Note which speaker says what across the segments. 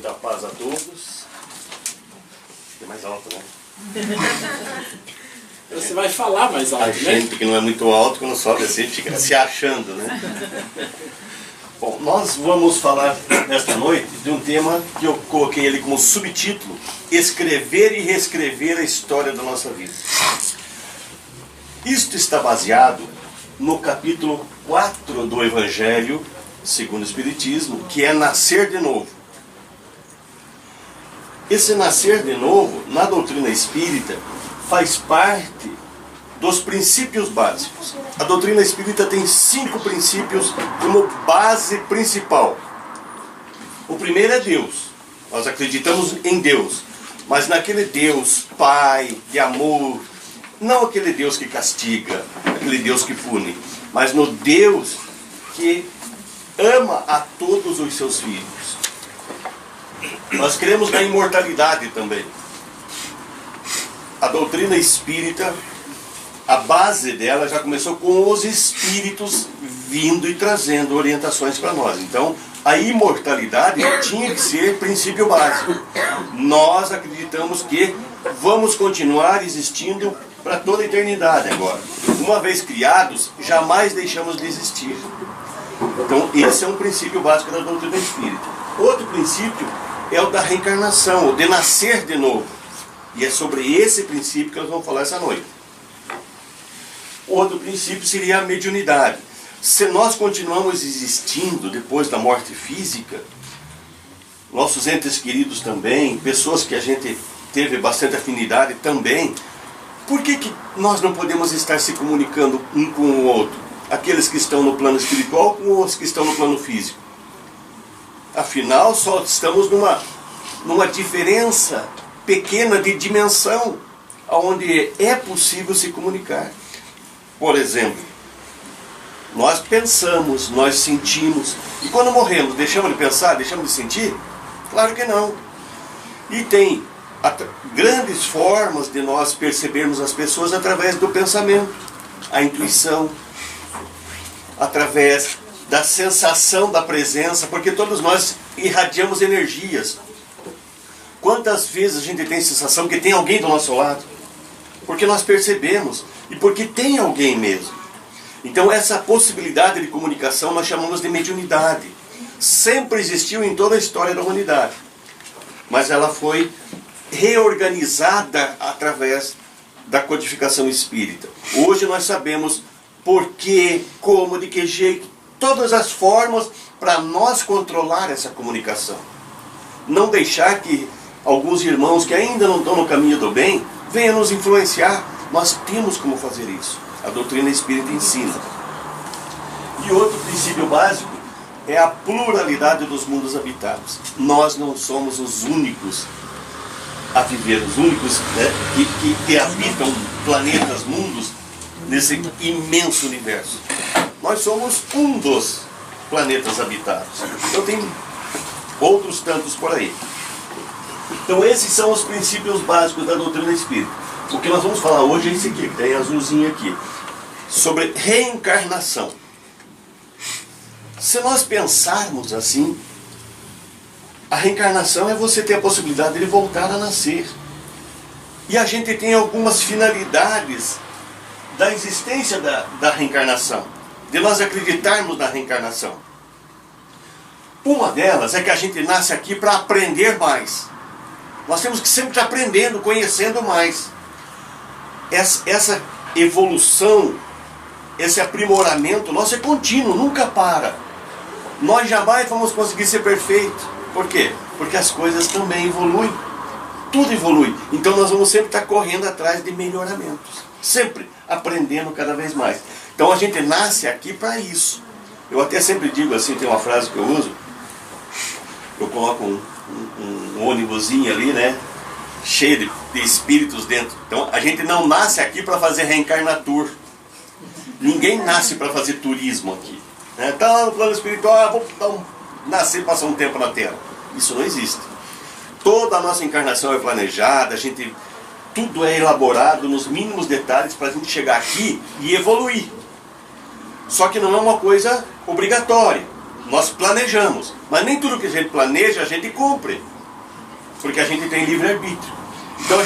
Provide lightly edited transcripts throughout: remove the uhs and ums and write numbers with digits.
Speaker 1: Muita paz a todos. É mais alto, né?
Speaker 2: Você vai falar mais alto,
Speaker 1: a
Speaker 2: né?
Speaker 1: gente que não é muito alto, quando sobe assim, fica se achando, né? Bom, nós vamos falar nesta noite de um tema que eu coloquei ele como subtítulo: escrever e reescrever a história da nossa vida. Isto está baseado no capítulo 4 do Evangelho segundo o Espiritismo, que é nascer de novo. Esse nascer de novo, na doutrina espírita, faz parte dos princípios básicos. A doutrina espírita tem 5 princípios como base principal. O primeiro é Deus. Nós acreditamos em Deus, mas naquele Deus Pai, de amor, não aquele Deus que castiga, aquele Deus que pune, mas no Deus que ama a todos os seus filhos. Nós cremos na imortalidade também. A doutrina espírita, a base dela já começou com os espíritos vindo e trazendo orientações para nós. Então, a imortalidade tinha que ser princípio básico. Nós acreditamos que vamos continuar existindo para toda a eternidade agora. Uma vez criados, jamais deixamos de existir. Então, esse é um princípio básico da doutrina espírita. Outro princípio é o da reencarnação, o de nascer de novo. E é sobre esse princípio que nós vamos falar essa noite. Outro princípio seria a mediunidade. Se nós continuamos existindo depois da morte física, nossos entes queridos também, pessoas que a gente teve bastante afinidade também, por que nós não podemos estar se comunicando um com o outro? Aqueles que estão no plano espiritual com os que estão no plano físico. Afinal, só estamos numa diferença pequena de dimensão, onde é possível se comunicar. Por exemplo, nós pensamos, nós sentimos, e quando morremos, deixamos de pensar, deixamos de sentir? Claro que não. E tem grandes formas de nós percebermos as pessoas através do pensamento, a intuição, através da sensação da presença, porque todos nós irradiamos energias. Quantas vezes a gente tem a sensação que tem alguém do nosso lado? Porque nós percebemos, e porque tem alguém mesmo. Então essa possibilidade de comunicação nós chamamos de mediunidade. Sempre existiu em toda a história da humanidade, mas ela foi reorganizada através da codificação espírita. Hoje nós sabemos por que, como, de que jeito, todas as formas para nós controlar essa comunicação. Não deixar que alguns irmãos que ainda não estão no caminho do bem venham nos influenciar. Nós temos como fazer isso. A doutrina espírita ensina. E outro princípio básico é a pluralidade dos mundos habitados. Nós não somos os únicos a viver, os únicos, né, que habitam planetas, mundos, nesse imenso universo. Nós somos um dos planetas habitados. Então tem outros tantos por aí. Então esses são os princípios básicos da doutrina espírita. O que nós vamos falar hoje é esse aqui, que tem azulzinho aqui, sobre reencarnação. Se nós pensarmos assim, a reencarnação é você ter a possibilidade de voltar a nascer. E a gente tem algumas finalidades da existência da reencarnação, de nós acreditarmos na reencarnação. Uma delas é que a gente nasce aqui para aprender mais. Nós temos que sempre estar aprendendo, conhecendo mais. Essa evolução, esse aprimoramento nosso é contínuo, nunca para. Nós jamais vamos conseguir ser perfeitos. Por quê? Porque as coisas também evoluem. Tudo evolui. Então nós vamos sempre estar correndo atrás de melhoramentos. Sempre aprendendo cada vez mais. Então a gente nasce aqui para isso. Eu até sempre digo assim, tem uma frase que eu uso. Eu coloco um ônibusinho ali, né? Cheio de espíritos dentro. Então a gente não nasce aqui para fazer reencarnatur. Ninguém nasce para fazer turismo aqui. Está lá no plano espiritual, vou nascer e passar um tempo na Terra. Isso não existe. Toda a nossa encarnação é planejada, tudo é elaborado nos mínimos detalhes para a gente chegar aqui e evoluir. Só que não é uma coisa obrigatória. Nós planejamos, mas nem tudo que a gente planeja a gente cumpre. porque a gente tem livre-arbítrio. Então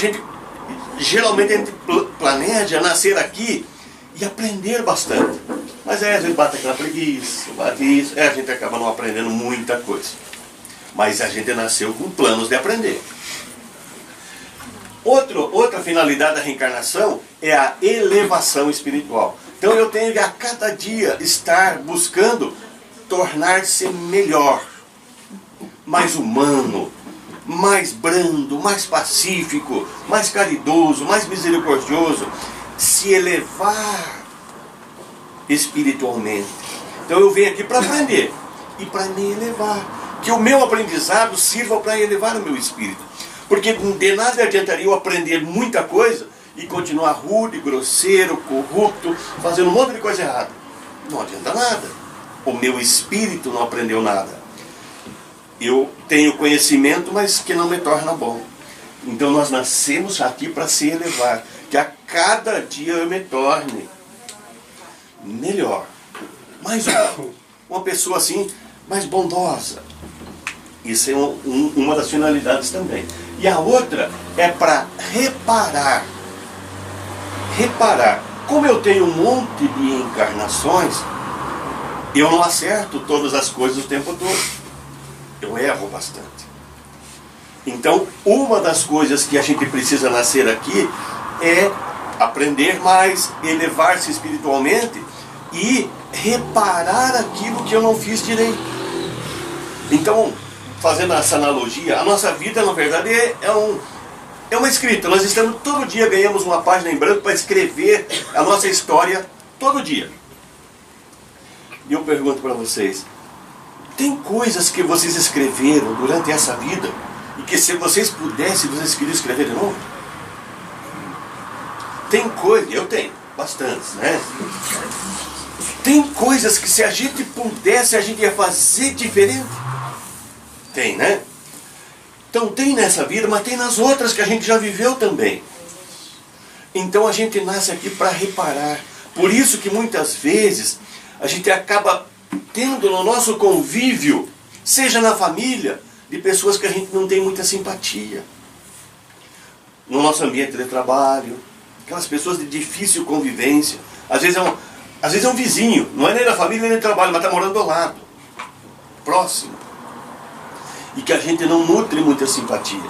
Speaker 1: geralmente a gente planeja nascer aqui e aprender bastante. Mas às vezes bate aquela preguiça, bate isso, a gente acaba não aprendendo muita coisa. Mas a gente nasceu com planos de aprender. Outra finalidade da reencarnação é a elevação espiritual. Então eu tenho que a cada dia estar buscando tornar-se melhor, mais humano, mais brando, mais pacífico, mais caridoso, mais misericordioso, se elevar espiritualmente. Então eu venho aqui para aprender e para me elevar, que o meu aprendizado sirva para elevar o meu espírito, porque de nada adiantaria eu aprender muita coisa e continuar rude, grosseiro, corrupto, fazendo um monte de coisa errada. Não adianta nada. O meu espírito não aprendeu nada. Eu tenho conhecimento, mas que não me torna bom. Então nós nascemos aqui para se elevar, que a cada dia eu me torne melhor, mais bom, uma pessoa assim, mais bondosa. Isso é uma das finalidades também. E a outra é para reparar. Reparar. Como eu tenho um monte de encarnações, eu não acerto todas as coisas o tempo todo. Eu erro bastante. Então, uma das coisas que a gente precisa nascer aqui é aprender mais, elevar-se espiritualmente e reparar aquilo que eu não fiz direito. Então, fazendo essa analogia, a nossa vida, na verdade, é uma escrita. Nós estamos, todo dia ganhamos uma página em branco para escrever a nossa história, todo dia. E eu pergunto para vocês, tem coisas que vocês escreveram durante essa vida e que se vocês pudessem, vocês queriam escrever de novo? Tem coisas, eu tenho, bastantes, né? Tem coisas que se a gente pudesse, a gente ia fazer diferente? Tem, né? Então tem nessa vida, mas tem nas outras que a gente já viveu também. Então a gente nasce aqui para reparar. Por isso que muitas vezes a gente acaba tendo no nosso convívio, seja na família, de pessoas que a gente não tem muita simpatia. No nosso ambiente de trabalho, aquelas pessoas de difícil convivência. Às vezes é um vizinho, não é nem da família nem do trabalho, mas está morando ao lado, próximo. E que a gente não nutre muita simpatia.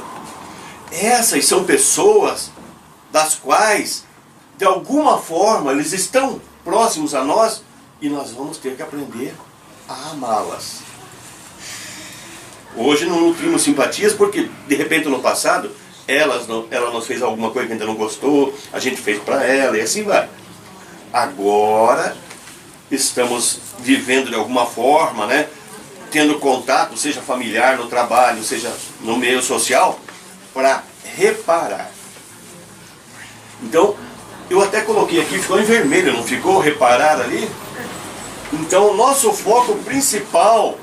Speaker 1: Essas são pessoas das quais, de alguma forma, eles estão próximos a nós e nós vamos ter que aprender a amá-las. Hoje não nutrimos simpatias porque, de repente, no passado, ela nos fez alguma coisa que a gente não gostou, a gente fez para ela e assim vai. Agora, estamos vivendo de alguma forma, né? Tendo contato, seja familiar, no trabalho, seja no meio social, para reparar. Então, eu até coloquei aqui, ficou em vermelho, não ficou? Reparar ali? Então, o nosso foco principal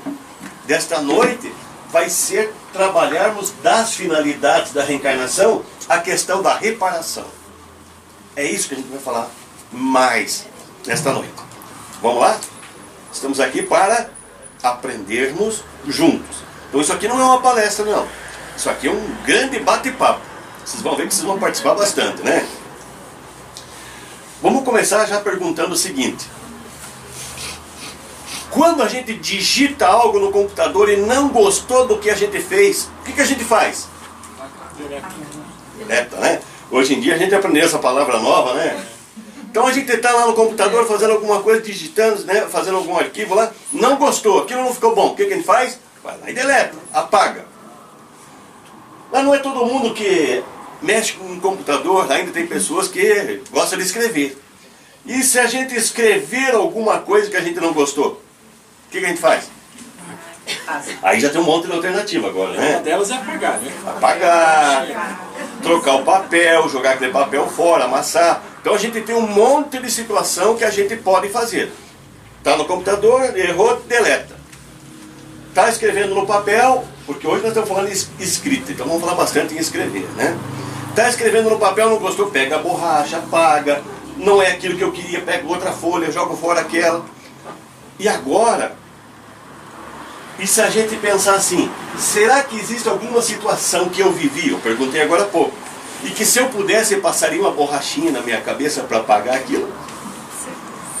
Speaker 1: desta noite vai ser trabalharmos das finalidades da reencarnação, a questão da reparação. É isso que a gente vai falar mais nesta noite. Vamos lá? Estamos aqui para aprendermos juntos. Então isso aqui não é uma palestra, não. Isso aqui é um grande bate-papo. Vocês vão ver que vocês vão participar bastante, né? Vamos começar já perguntando o seguinte. Quando a gente digita algo no computador e não gostou do que a gente fez, o que a gente faz? Deleta, né? Hoje em dia a gente aprendeu essa palavra nova, né? Então a gente está lá no computador fazendo alguma coisa, digitando, né? Fazendo algum arquivo lá, não gostou, aquilo não ficou bom. O que a gente faz? Vai lá e deleta, apaga. Mas não é todo mundo que mexe com um computador, ainda tem pessoas que gostam de escrever. E se a gente escrever alguma coisa que a gente não gostou? O que a gente faz? Aí já tem um monte de alternativa agora, né?
Speaker 2: Uma delas é apagar, né?
Speaker 1: Apagar, trocar o papel, jogar aquele papel fora, amassar. Então a gente tem um monte de situação que a gente pode fazer. Está no computador, errou, deleta. Está escrevendo no papel, porque hoje nós estamos falando de escrita, então vamos falar bastante em escrever, né? Está escrevendo no papel, não gostou, pega a borracha, apaga. Não é aquilo que eu queria, pega outra folha, jogo fora aquela. E agora, E se a gente pensar assim, será que existe alguma situação que eu vivi, eu perguntei agora há pouco, e que se eu pudesse eu passaria uma borrachinha na minha cabeça para apagar aquilo?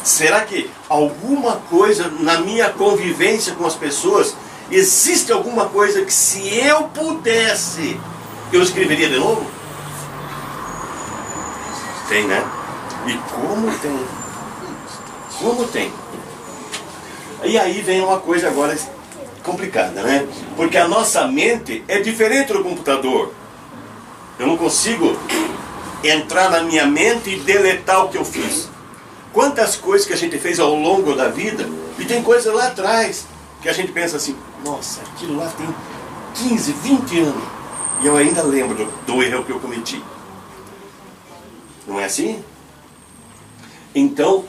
Speaker 1: Será que alguma coisa na minha convivência com as pessoas, existe alguma coisa que se eu pudesse, eu escreveria de novo? Tem, né? E como tem? Como tem? E aí vem uma coisa agora complicada, né? Porque a nossa mente é diferente do computador. Eu não consigo entrar na minha mente e deletar o que eu fiz. Quantas coisas que a gente fez ao longo da vida, e tem coisas lá atrás que a gente pensa assim, nossa, aquilo lá tem 15, 20 anos e eu ainda lembro do erro que eu cometi. Não é assim? Então,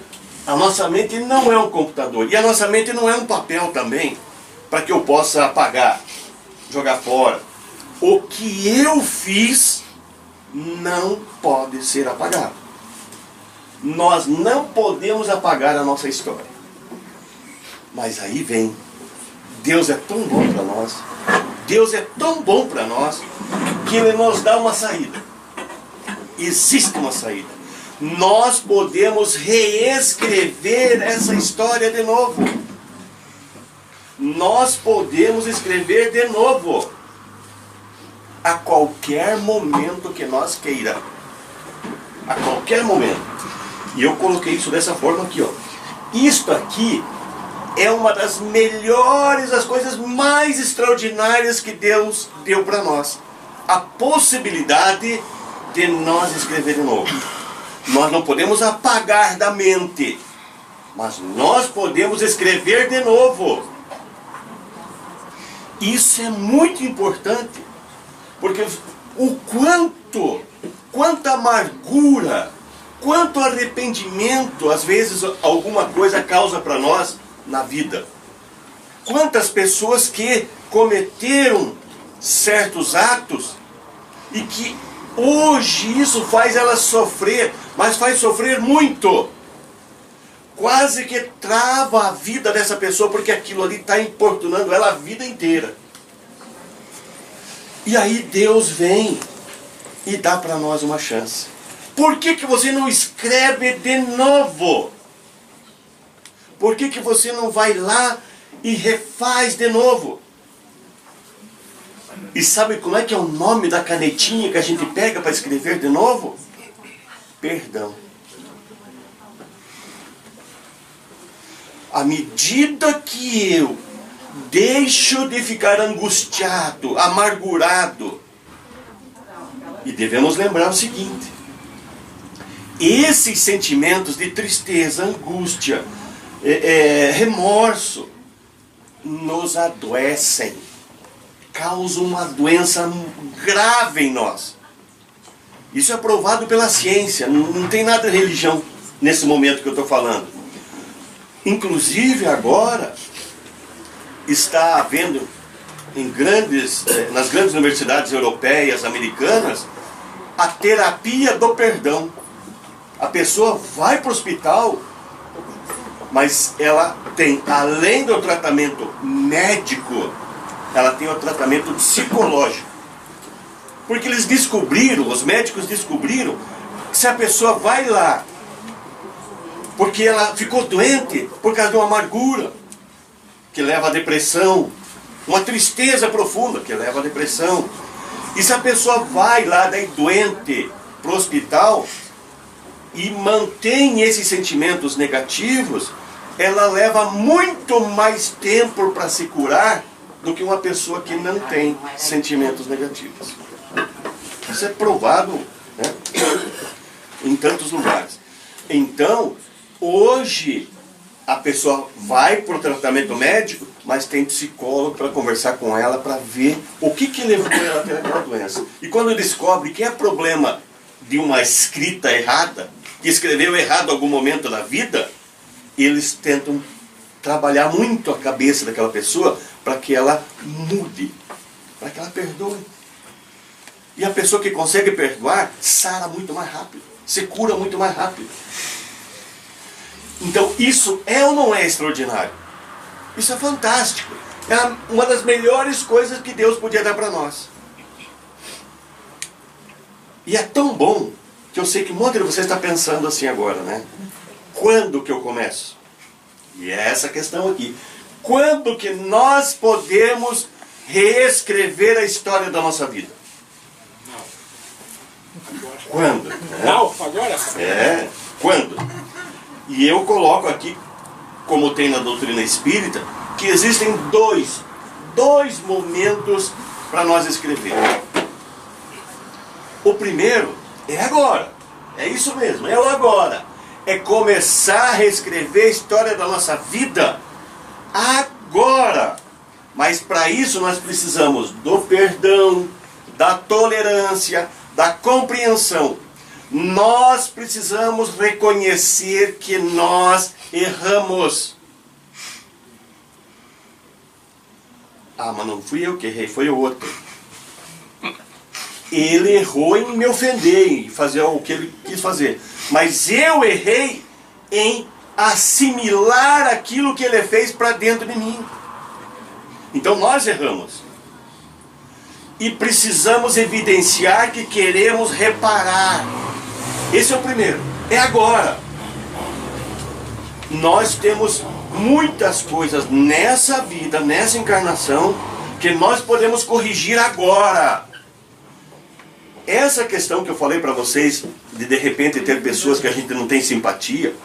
Speaker 1: a nossa mente não é um computador, e a nossa mente não é um papel também, para que eu possa apagar, jogar fora. O que eu fiz não pode ser apagado. Nós não podemos apagar a nossa história. Mas aí vem, Deus é tão bom para nós, Deus é tão bom para nós, que Ele nos dá uma saída. Existe uma saída. Nós podemos reescrever essa história de novo. Nós podemos escrever de novo. A qualquer momento que nós queira. A qualquer momento. E eu coloquei isso dessa forma aqui, ó. Isto aqui é uma das melhores, as coisas mais extraordinárias que Deus deu para nós. A possibilidade de nós escrever de novo. Nós não podemos apagar da mente, mas nós podemos escrever de novo. Isso é muito importante, porque o quanta amargura, quanto arrependimento, às vezes alguma coisa causa para nós na vida. Quantas pessoas que cometeram certos atos e que hoje isso faz elas sofrer, mas faz sofrer muito. Quase que trava a vida dessa pessoa, porque aquilo ali está importunando ela a vida inteira. E aí Deus vem e dá para nós uma chance. Por que que você não escreve de novo? Por que que você não vai lá e refaz de novo? E sabe como é que é o nome da canetinha que a gente pega para escrever de novo? Perdão. À medida que eu deixo de ficar angustiado, amargurado, e devemos lembrar o seguinte: esses sentimentos de tristeza, angústia, remorso, nos adoecem, causam uma doença grave em nós. Isso é provado pela ciência, não tem nada de religião nesse momento que eu estou falando. Inclusive agora está havendo nas grandes universidades europeias, americanas, a terapia do perdão. A pessoa vai para o hospital, mas ela tem, além do tratamento médico, ela tem o tratamento psicológico. Porque eles descobriram, os médicos descobriram, que se a pessoa vai lá, porque ela ficou doente por causa de uma amargura, que leva à depressão, uma tristeza profunda, que leva à depressão. E se a pessoa vai lá, daí doente, para o hospital, e mantém esses sentimentos negativos, ela leva muito mais tempo para se curar do que uma pessoa que não tem sentimentos negativos. Isso é provado, né, em tantos lugares. Então, hoje, a pessoa vai para o tratamento médico, mas tem psicólogo para conversar com ela, para ver o que levou ela a ter aquela doença. E quando descobre que é problema de uma escrita errada, que escreveu errado em algum momento da vida, eles tentam trabalhar muito a cabeça daquela pessoa para que ela mude, para que ela perdoe. E a pessoa que consegue perdoar sara muito mais rápido, se cura muito mais rápido. Então isso é ou não é extraordinário? Isso é fantástico, É uma das melhores coisas que Deus podia dar para nós. E é tão bom que eu sei que um monte de você está pensando assim agora, né? Quando que eu começo? E é essa questão aqui. Quando que nós podemos reescrever a história da nossa vida? Quando?
Speaker 2: Não, agora?
Speaker 1: É, quando? E eu coloco aqui, como tem na doutrina espírita, que existem dois momentos para nós escrever. O primeiro é agora. É isso mesmo, é o agora. É começar a reescrever a história da nossa vida agora. Mas para isso nós precisamos do perdão, da tolerância, da compreensão. Nós precisamos reconhecer que nós erramos. Ah, mas não fui eu que errei, foi o outro. Ele errou em me ofender, em fazer o que ele quis fazer. Mas eu errei em assimilar aquilo que ele fez para dentro de mim. Então nós erramos. E precisamos evidenciar que queremos reparar. Esse é o primeiro. É agora. Nós temos muitas coisas nessa vida, nessa encarnação, que nós podemos corrigir agora. Essa questão que eu falei para vocês, de repente ter pessoas que a gente não tem simpatia.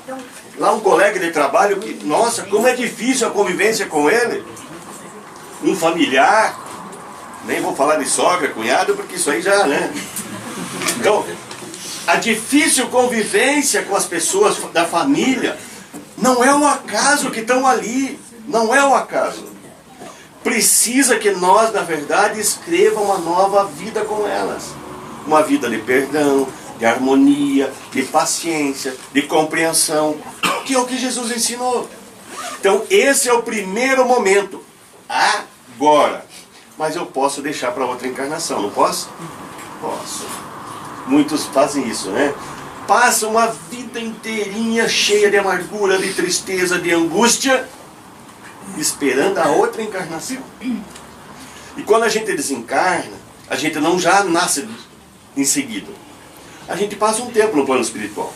Speaker 1: Lá um colega de trabalho que, nossa, como é difícil a convivência com ele. Um familiar, nem vou falar de sogra, cunhado, porque isso aí já, né? Então, a difícil convivência com as pessoas da família não é o acaso que estão ali. Não é o acaso. Precisa que nós, na verdade, escreva uma nova vida com elas. Uma vida de perdão, de harmonia, de paciência, de compreensão, que é o que Jesus ensinou. Então esse é o primeiro momento, agora. Mas eu posso deixar para outra encarnação, não posso? Posso. Muitos fazem isso, né? Passam uma vida inteirinha cheia de amargura, de tristeza, de angústia, esperando a outra encarnação. E quando a gente desencarna, a gente não já nasce em seguida. A gente passa um tempo no plano espiritual.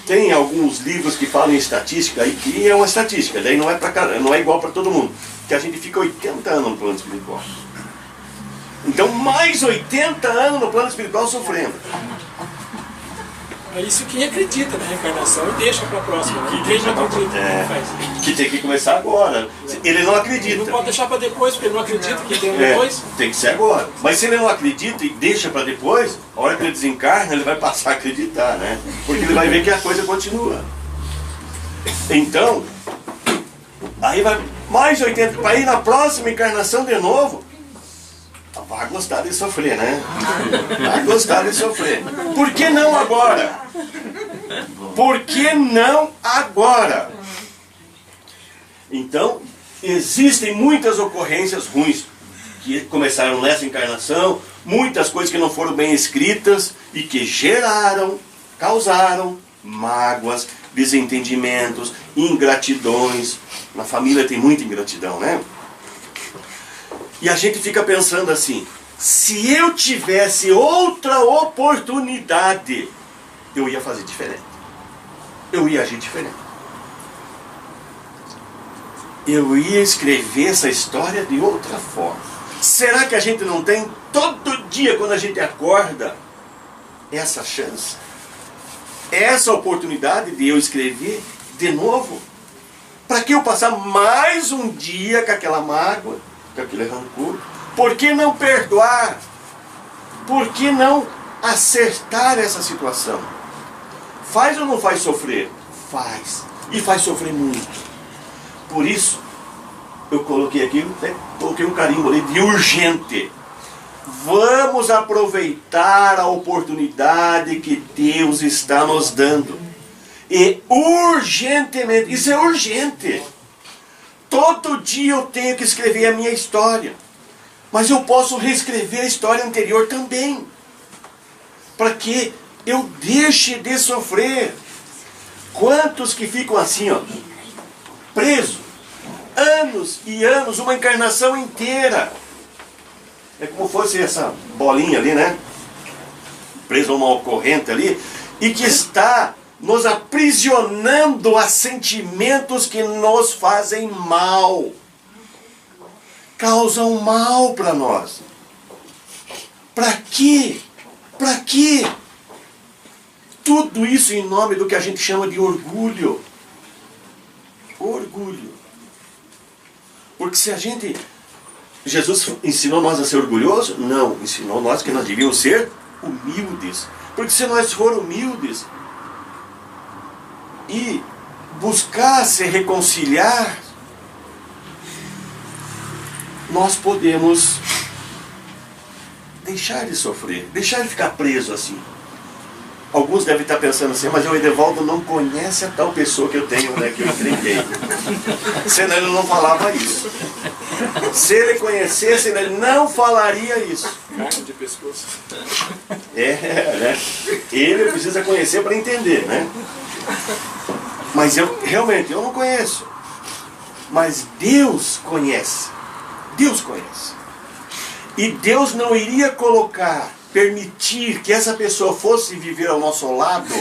Speaker 1: Tem alguns livros que falam em estatística, aí que é uma estatística, daí não é igual para todo mundo, que a gente fica 80 anos no plano espiritual. Então mais 80 anos no plano espiritual sofrendo.
Speaker 2: É isso quem acredita na reencarnação e deixa para a próxima. Né? Quem não acredita, não faz.
Speaker 1: Que tem que começar agora. Ele não acredita.
Speaker 2: Ele não pode deixar para depois, porque ele não acredita que tem um depois.
Speaker 1: Tem que ser agora. Mas se ele não acredita e deixa para depois, a hora que ele desencarna, ele vai passar a acreditar, né? Porque ele vai ver que a coisa continua. Então, aí vai mais 80, para ir na próxima encarnação de novo, vai gostar de sofrer, né? Vai gostar de sofrer. Por que não agora? Por que não agora? Então, existem muitas ocorrências ruins que começaram nessa encarnação, muitas coisas que não foram bem escritas e que causaram mágoas, desentendimentos, ingratidões. Na família tem muita ingratidão, né? E a gente fica pensando assim, se eu tivesse outra oportunidade, eu ia fazer diferente. Eu ia agir diferente. Eu ia escrever essa história de outra forma. Será que a gente não tem todo dia, quando a gente acorda, essa chance? Essa oportunidade de eu escrever de novo? Para que eu passar mais um dia com aquela mágoa, com aquele rancor? Por que não perdoar? Por que não acertar essa situação? Faz ou não faz sofrer? Faz. E faz sofrer muito. Por isso, eu coloquei aqui, coloquei um carimbo ali de urgente. Vamos aproveitar a oportunidade que Deus está nos dando. E urgentemente, isso é urgente. Todo dia eu tenho que escrever a minha história. Mas eu posso reescrever a história anterior também. Para que eu deixe de sofrer. Quantos que ficam assim, ó, presos, anos e anos, uma encarnação inteira. É como fosse essa bolinha ali, né? Presa a uma corrente ali, e que está nos aprisionando a sentimentos que nos fazem mal. Causam mal para nós. Para quê? Para quê? Tudo isso em nome do que a gente chama de orgulho. Orgulho. Porque se a gente... Jesus ensinou nós a ser orgulhosos? Não, ensinou nós que nós devíamos ser humildes. Porque se nós formos humildes e buscar se reconciliar, nós podemos deixar de sofrer, deixar de ficar preso assim. Alguns devem estar pensando assim, mas o Edevaldo não conhece a tal pessoa que eu tenho, né, que eu entreguei. Senão ele não falava isso. Se ele conhecesse, ele não falaria isso.
Speaker 2: Carne de pescoço.
Speaker 1: Né? Ele precisa conhecer para entender, né? Mas realmente, eu não conheço. Mas Deus conhece. Deus conhece. E Deus não iria permitir que essa pessoa fosse viver ao nosso lado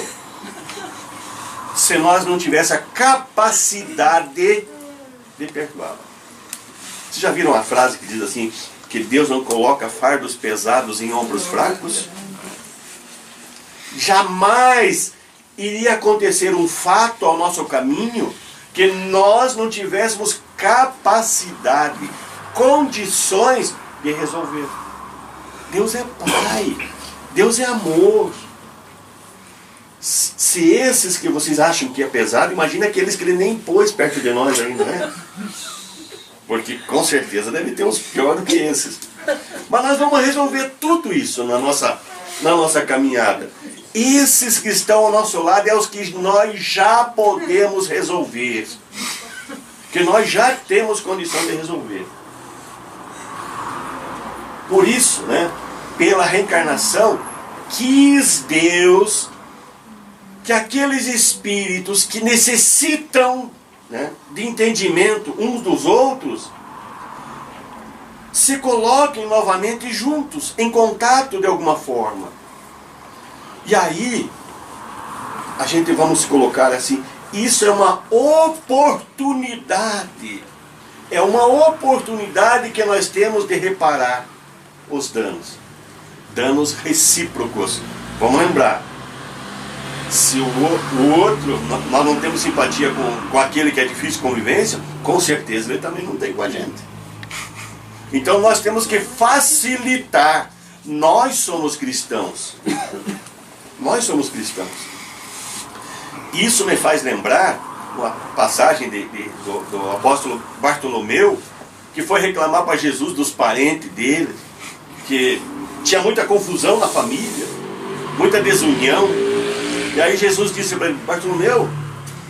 Speaker 1: se nós não tivéssemos a capacidade de perdoá-la. Vocês já viram a frase que diz assim, que Deus não coloca fardos pesados em ombros fracos? Jamais iria acontecer um fato ao nosso caminho que nós não tivéssemos capacidade, condições de resolver. Deus é Pai, Deus é amor. Se esses que vocês acham que é pesado, imagina aqueles que Ele nem pôs perto de nós ainda, né? Porque com certeza deve ter uns piores do que esses. Mas nós vamos resolver tudo isso na nossa caminhada. Esses que estão ao nosso lado é os que nós já podemos resolver. Que nós já temos condição de resolver. Por isso, né, pela reencarnação, quis Deus que aqueles espíritos que necessitam, né, de entendimento uns dos outros, se coloquem novamente juntos, em contato de alguma forma. E aí, a gente vamos colocar assim, isso é uma oportunidade. É uma oportunidade que nós temos de reparar os danos. Danos recíprocos. Vamos lembrar. Se o outro, nós não temos simpatia com aquele que é difícil de convivência, com certeza ele também não tem com a gente. Então nós temos que facilitar. Nós somos cristãos. Nós somos cristãos. Isso me faz lembrar uma passagem do apóstolo Bartolomeu, que foi reclamar para Jesus dos parentes dele, que tinha muita confusão na família, muita desunião. E aí Jesus disse para ele: Bartolomeu,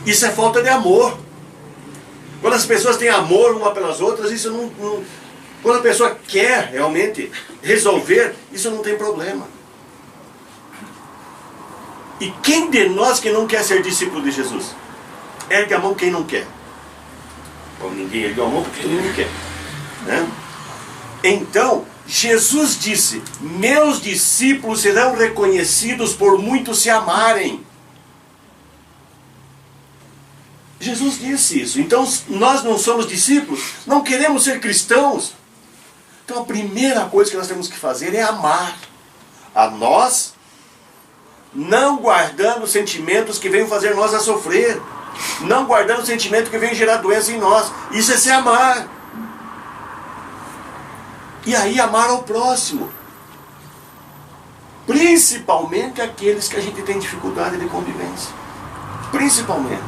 Speaker 1: isso é falta de amor. Quando as pessoas têm amor uma pelas outras, isso não... Quando a pessoa quer realmente resolver, isso não tem problema. E quem de nós que não quer ser discípulo de Jesus? Ergue a mão quem não quer. Bom, ninguém ergue a mão porque todo mundo quer, né? Então, Jesus disse: meus discípulos serão reconhecidos por muitos se amarem. Jesus disse isso. Então, nós não somos discípulos, não queremos ser cristãos. Então, a primeira coisa que nós temos que fazer é amar a nós, não guardando sentimentos que venham fazer nós a sofrer, não guardando sentimentos que venham gerar doença em nós. Isso é se amar. E aí amar ao próximo, principalmente aqueles que a gente tem dificuldade de convivência, principalmente,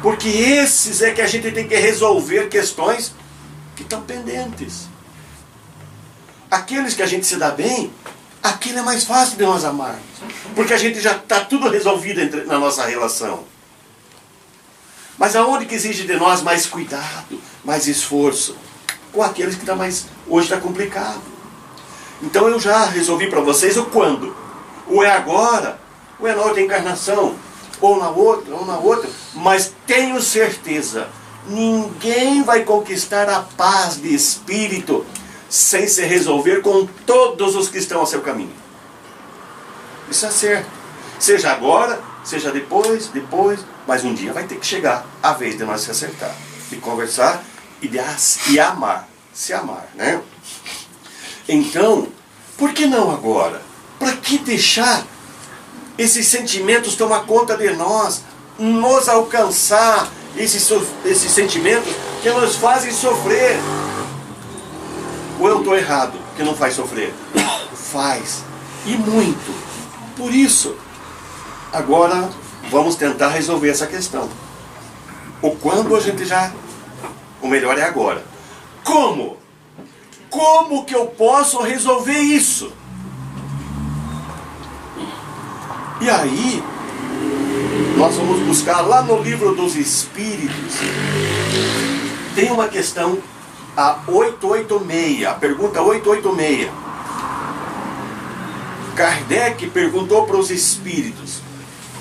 Speaker 1: porque esses é que a gente tem que resolver questões que estão pendentes. Aqueles que a gente se dá bem, aquele é mais fácil de nós amarmos, porque a gente já está tudo resolvido na nossa relação. Mas aonde que exige de nós mais cuidado, mais esforço? Com aqueles que está mais... Hoje está complicado. Então eu já resolvi para vocês o quando. Ou é agora, ou ou é na outra encarnação, ou na outra, mas tenho certeza Ninguém vai conquistar a paz de espírito sem se resolver com todos os que estão ao seu caminho. Isso é certo. Seja agora, seja depois, mas um dia vai ter que chegar a vez de nós se acertar, de conversar e amar, se amar, né? Então, por que não agora? Para que deixar esses sentimentos tomar conta de nós, nos alcançar, esses sentimentos que nos fazem sofrer? Ou eu estou errado, que não faz sofrer? Faz, e muito. Por isso, agora vamos tentar resolver essa questão. Ou quando a gente já... O melhor é agora. Como? Como que eu posso resolver isso? E aí, nós vamos buscar lá no livro dos Espíritos. Tem uma questão, a 886, a pergunta 886. Kardec perguntou para os Espíritos: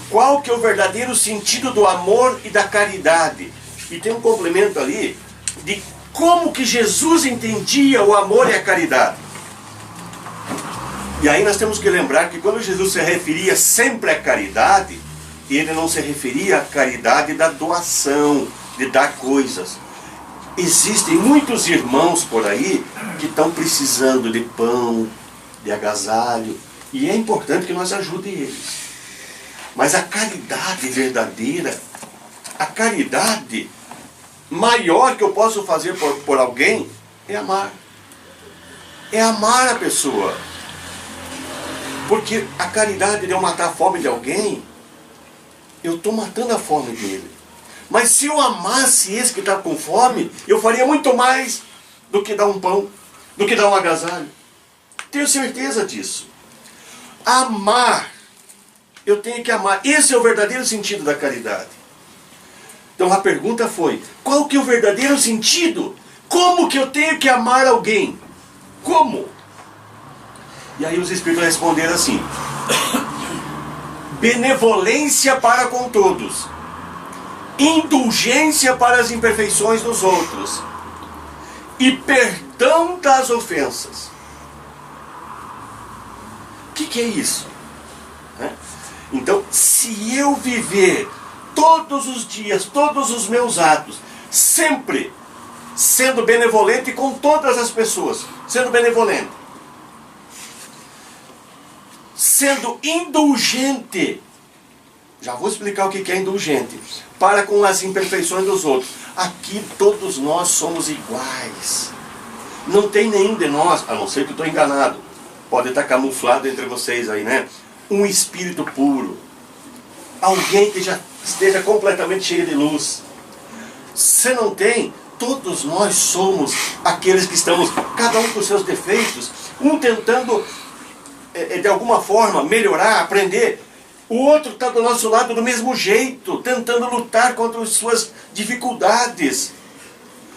Speaker 1: qual que é o verdadeiro sentido do amor e da caridade? E tem um complemento ali de como que Jesus entendia o amor e a caridade. E aí nós temos que lembrar que quando Jesus se referia sempre à caridade, ele não se referia à caridade da doação, de dar coisas. Existem muitos irmãos por aí que estão precisando de pão, de agasalho, e é importante que nós ajudem eles. Mas a caridade verdadeira, a caridade maior que eu posso fazer por alguém é amar. É amar a pessoa. Porque a caridade de eu matar a fome de alguém, eu estou matando a fome dele. Mas se eu amasse esse que está com fome, eu faria muito mais do que dar um pão, do que dar um agasalho. Tenho certeza disso. Amar, eu tenho que amar. Esse é o verdadeiro sentido da caridade. Então a pergunta foi: qual que é o verdadeiro sentido? Como que eu tenho que amar alguém? Como? E aí os Espíritos responderam assim: benevolência para com todos, indulgência para as imperfeições dos outros e perdão das ofensas. O que é isso? Então, se eu viver todos os dias, todos os meus atos, sempre sendo benevolente com todas as pessoas, sendo benevolente, sendo indulgente, já vou explicar o que é indulgente, para com as imperfeições dos outros. Aqui todos nós somos iguais. Não tem nenhum de nós, a não ser que eu estou enganado, pode estar camuflado entre vocês aí, né? Um espírito puro, alguém que já esteja completamente cheio de luz. Se não tem, todos nós somos aqueles que estamos, cada um com seus defeitos, um tentando de alguma forma melhorar, aprender, o outro está do nosso lado do mesmo jeito, tentando lutar contra as suas dificuldades.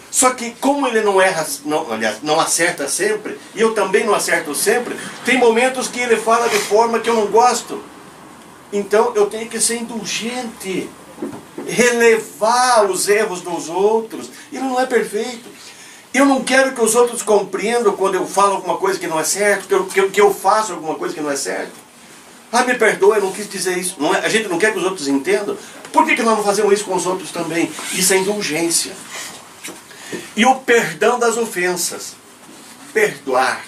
Speaker 1: Só que como ele não erra, aliás, não acerta sempre, e eu também não acerto sempre, tem momentos que ele fala de forma que eu não gosto. Então eu tenho que ser indulgente, relevar os erros dos outros. Ele não é perfeito. Eu não quero que os outros compreendam quando eu falo alguma coisa que não é certo, que eu faço alguma coisa que não é certo. Ah, me perdoa, eu não quis dizer isso. Não é, a gente não quer que os outros entendam. Por que nós não fazemos isso com os outros também? Isso é indulgência. E o perdão das ofensas. Perdoar.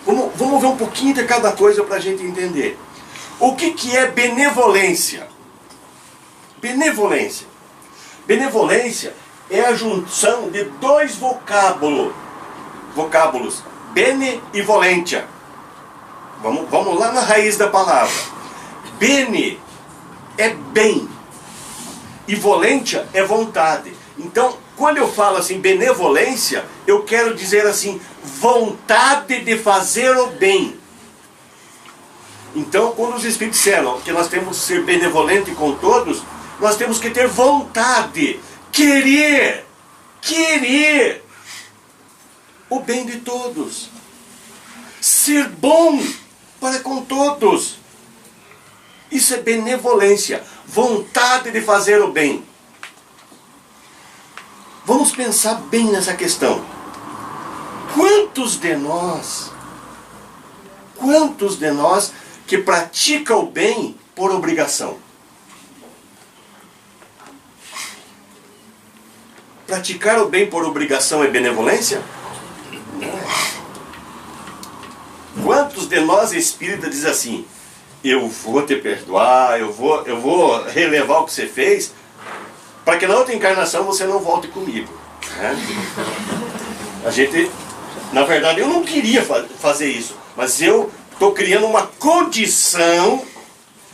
Speaker 1: Vamos ver um pouquinho de cada coisa para a gente entender. O que é benevolência? Benevolência. Benevolência é a junção de dois vocábulos. Bene e volentia. Vamos lá na raiz da palavra. Bene é bem. E volentia é vontade. Então, quando eu falo assim, benevolência, eu quero dizer assim, vontade de fazer o bem. Então, quando os Espíritos disseram que nós temos que ser benevolentes com todos, nós temos que ter vontade, querer o bem de todos. Ser bom para com todos. Isso é benevolência, vontade de fazer o bem. vamos pensar bem nessa questão. Quantos de nós que pratica o bem por obrigação? Praticar o bem por obrigação é benevolência? Não é. Quantos de nós espíritas dizem assim: eu vou te perdoar, eu vou relevar o que você fez, para que na outra encarnação você não volte comigo, né? A gente, na verdade, eu não queria fazer isso, mas eu estou criando uma condição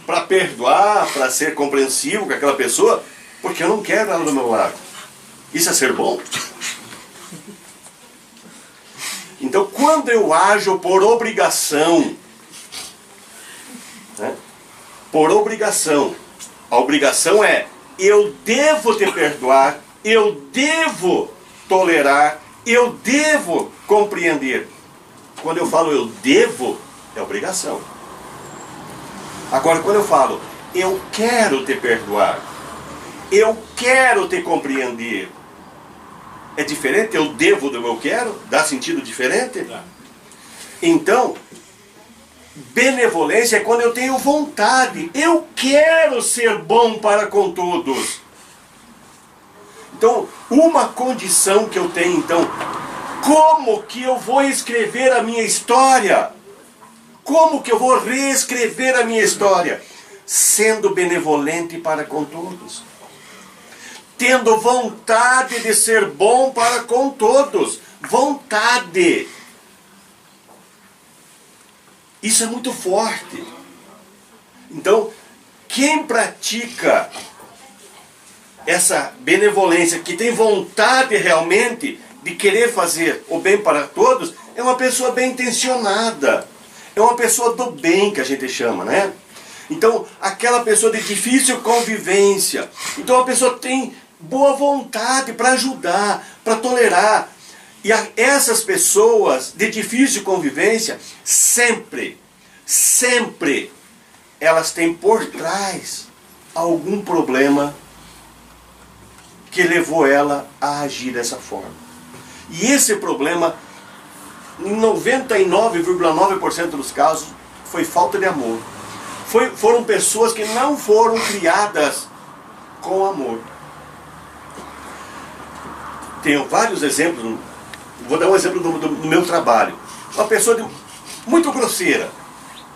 Speaker 1: para perdoar, para ser compreensivo com aquela pessoa, porque eu não quero ela do meu lado. Isso é ser bom? Então, quando eu ajo por obrigação, né? Por obrigação, a obrigação é: eu devo te perdoar, eu devo tolerar, eu devo compreender. Quando eu falo eu devo, é obrigação. Agora, quando eu falo eu quero te perdoar, eu quero te compreender, é diferente? Eu devo do eu quero? Dá sentido diferente? Então, benevolência é quando eu tenho vontade. Eu quero ser bom para com todos. Então, uma condição que eu tenho, então, como que eu vou escrever a minha história? Como que eu vou reescrever a minha história? Sendo benevolente para com todos. Tendo vontade de ser bom para com todos. Vontade. Isso é muito forte. Então, quem pratica essa benevolência, que tem vontade realmente de querer fazer o bem para todos, é uma pessoa bem intencionada. É uma pessoa do bem, que a gente chama, né? Então, aquela pessoa de difícil convivência. Então, a pessoa tem boa vontade para ajudar, para tolerar. E essas pessoas de difícil convivência, sempre, elas têm por trás algum problema que levou ela a agir dessa forma. E esse problema, em 99,9% dos casos, foi falta de amor. Foram pessoas que não foram criadas com amor. Tenho vários exemplos. Vou dar um exemplo do meu trabalho. Uma pessoa muito grosseira.